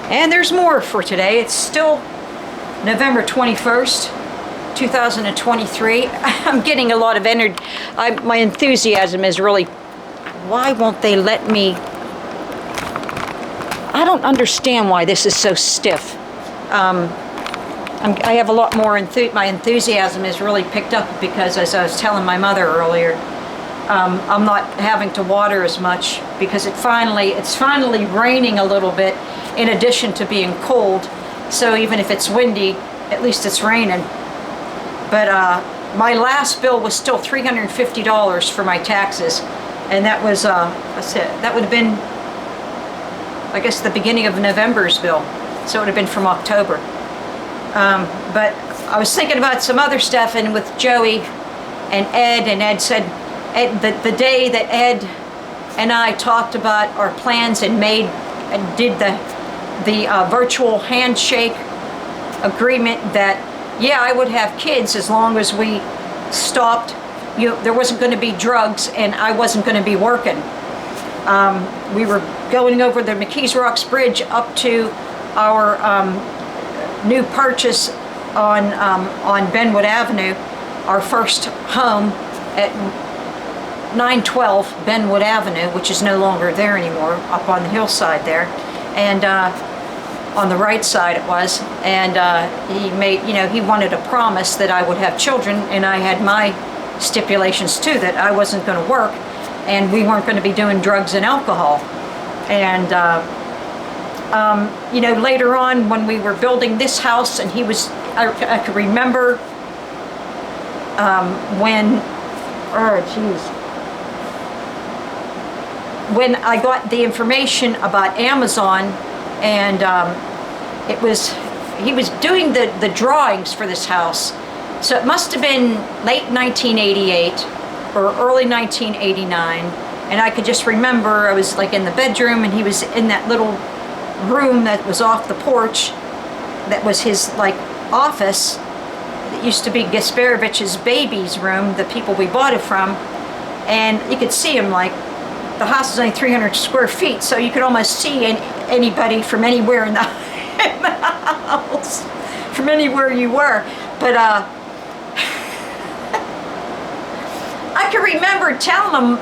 And there's more for today. It's still November 21st, 2023. I'm getting a lot of energy. My enthusiasm is really... Why won't they let me... I don't understand why this is so stiff. I have a lot more... My enthusiasm is really picked up because, as I was telling my mother earlier, I'm not having to water as much because it's finally raining a little bit in addition to being cold. So even if it's windy, at least it's raining. But my last bill was still $350 for my taxes, and that was that would have been, I guess, the beginning of November's bill. So it would have been from October. But I was thinking about some other stuff, and with Joey and Ed said, the day that Ed and I talked about our plans and did the virtual handshake agreement that, yeah, I would have kids as long as we stopped. There wasn't going to be drugs and I wasn't going to be working. We were going over the McKees Rocks Bridge up to our new purchase on Benwood Avenue, our first home at 912 Benwood Avenue, which is no longer there anymore, up on the hillside there, and on the right side it was. And he wanted a promise that I would have children, and I had my stipulations too, that I wasn't going to work and we weren't going to be doing drugs and alcohol. And later on when we were building this house, and I could remember when I got the information about Amazon, and he was doing the drawings for this house. So it must have been late 1988 or early 1989. And I could just remember I was like in the bedroom, and he was in that little room that was off the porch. That was his like office. It used to be Gasparovich's baby's room, the people we bought it from. And you could see him, like, the house is only 300 square feet, so you could almost see anybody from anywhere in the house, from anywhere you were. But I can remember telling him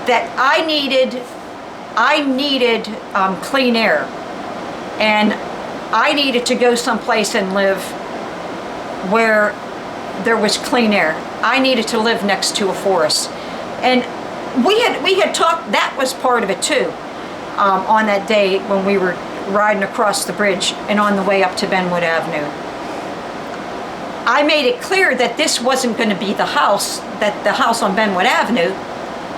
that I needed clean air, and I needed to go someplace and live where there was clean air. I needed to live next to a forest. And we had talked, that was part of it too, on that day when we were riding across the bridge and on the way up to Benwood Avenue. I made it clear that this wasn't going to be the house on Benwood Avenue,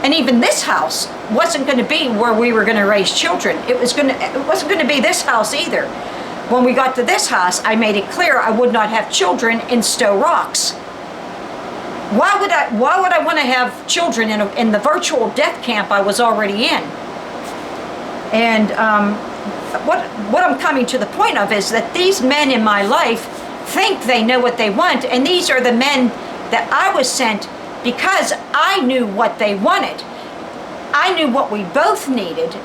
and even this house wasn't going to be where we were going to raise children. It wasn't going to be this house either. When we got to this house, I made it clear I would not have children in Stowe Rocks. Why would I want to have children in the virtual death camp I was already in? And what I'm coming to the point of is that these men in my life think they know what they want, and these are the men that I was sent because I knew what they wanted. I knew what we both needed,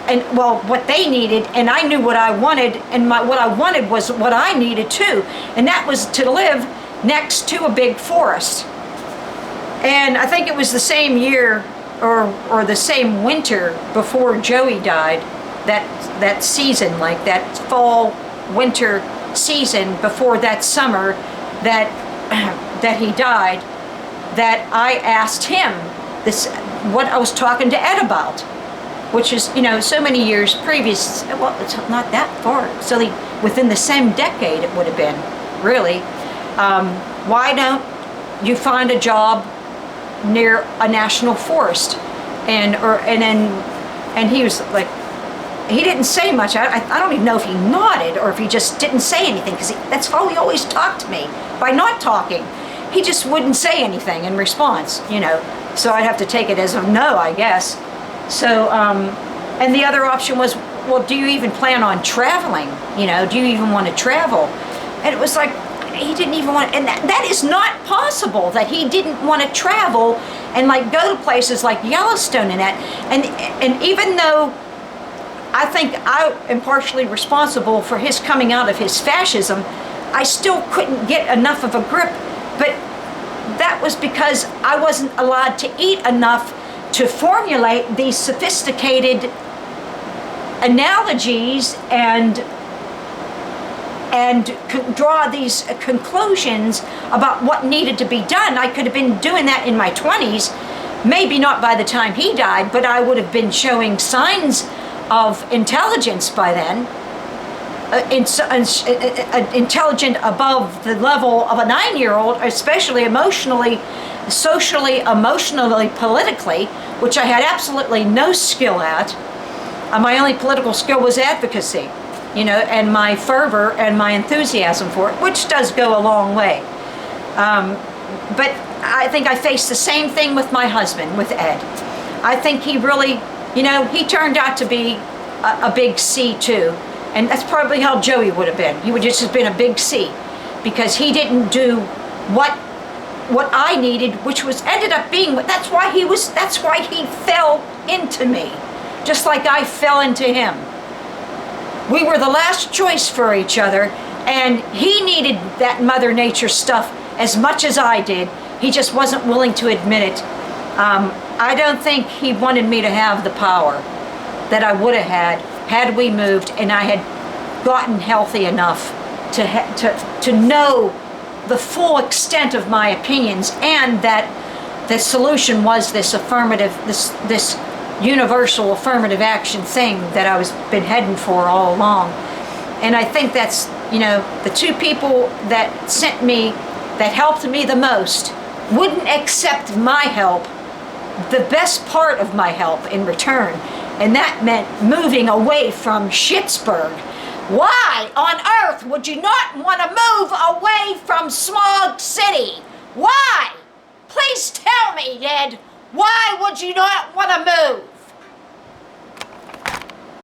and what they needed, and I knew what I wanted, and what I wanted was what I needed too, and that was to live next to a big forest. And I think it was the same year or the same winter before Joey died, that season, like that fall winter season before that summer that he died, that I asked him what I was talking to Ed about, which is, so many years previous. Well, it's not that far. So within the same decade it would have been, really. Why don't you find a job near a national forest? And he was like, he didn't say much. I don't even know if he nodded or if he just didn't say anything, because that's how he always talked to me, by not talking. He just wouldn't say anything in response, so I'd have to take it as a no, I guess. So, and the other option was, well, do you even plan on traveling? Do you even want to travel? And it was like, he didn't even want, and that is not possible, that he didn't want to travel and like go to places like Yellowstone and that. And even though I think I am partially responsible for his coming out of his fascism. I still couldn't get enough of a grip, but that was because I wasn't allowed to eat enough to formulate these sophisticated analogies and draw these conclusions about what needed to be done. I could have been doing that in my 20s, maybe not by the time he died, but I would have been showing signs of intelligence by then, intelligent above the level of a 9-year-old, especially emotionally, socially, emotionally, politically, which I had absolutely no skill at. My only political skill was advocacy, you know, and my fervor and my enthusiasm for it, which does go a long way. But I think I faced the same thing with my husband, with Ed. I think he really, you know, he turned out to be a big C too. And that's probably how Joey would have been. He would just have been a big C, because he didn't do what I needed, which was ended up being, that's why he fell into me, just like I fell into him. We were the last choice for each other, and he needed that Mother Nature stuff as much as I did. He just wasn't willing to admit it. I don't think he wanted me to have the power that I would have had we moved and I had gotten healthy enough to know the full extent of my opinions, and that the solution was this affirmative, this universal affirmative action thing that I was been heading for all along. And I think that's, you know, the two people that sent me, that helped me the most, wouldn't accept my help, the best part of my help in return. And that meant moving away from Schittsburg. Why on earth would you not want to move away from Smog City? Why? Please tell me, Ed. Why would you not want to move?